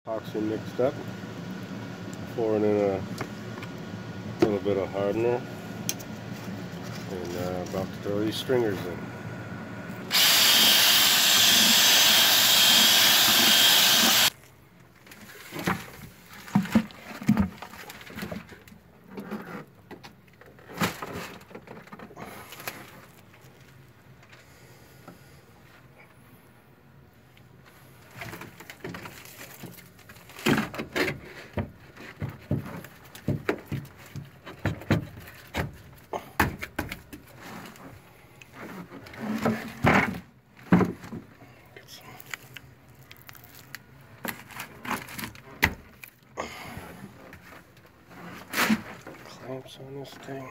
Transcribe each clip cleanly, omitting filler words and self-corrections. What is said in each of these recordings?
Epoxy mixed up, pouring in a little bit of hardener, and about to throw these stringers in. Clamps on this thing.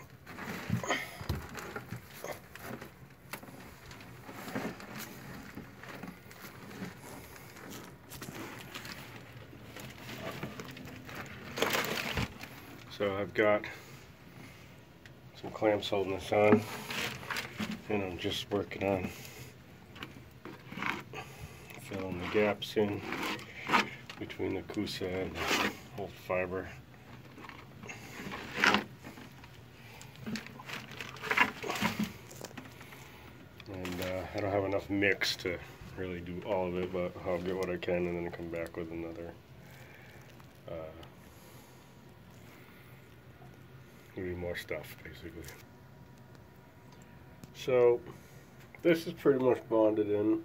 So I've got some clamps holding this on, and I'm just working on filling the gaps in between the kusa and the whole fiber. And I don't have enough mix to really do all of it, but I'll get what I can and then come back with another maybe more stuff, basically. So this is pretty much bonded in.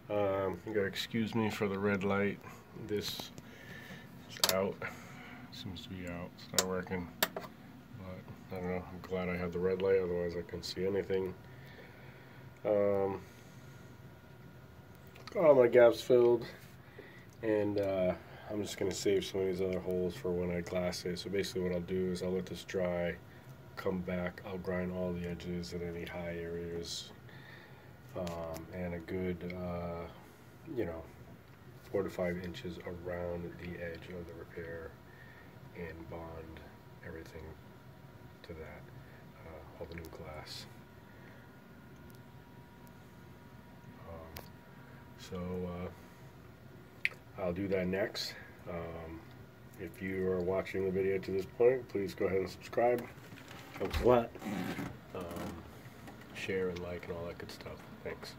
You gotta excuse me for the red light. This is out. Seems to be out. It's not working. But I don't know. I'm glad I have the red light, otherwise I couldn't see anything. Got all my gaps filled, and I'm just going to save some of these other holes for when I glass it. So basically what I'll do is I'll let this dry, come back, I'll grind all the edges and any high areas, and a good, 4 to 5 inches around the edge of the repair, and bond everything to that, all the new glass. So I'll do that next. If you are watching the video to this point, please go ahead and subscribe. Helps a lot. Share and like and all that good stuff. Thanks.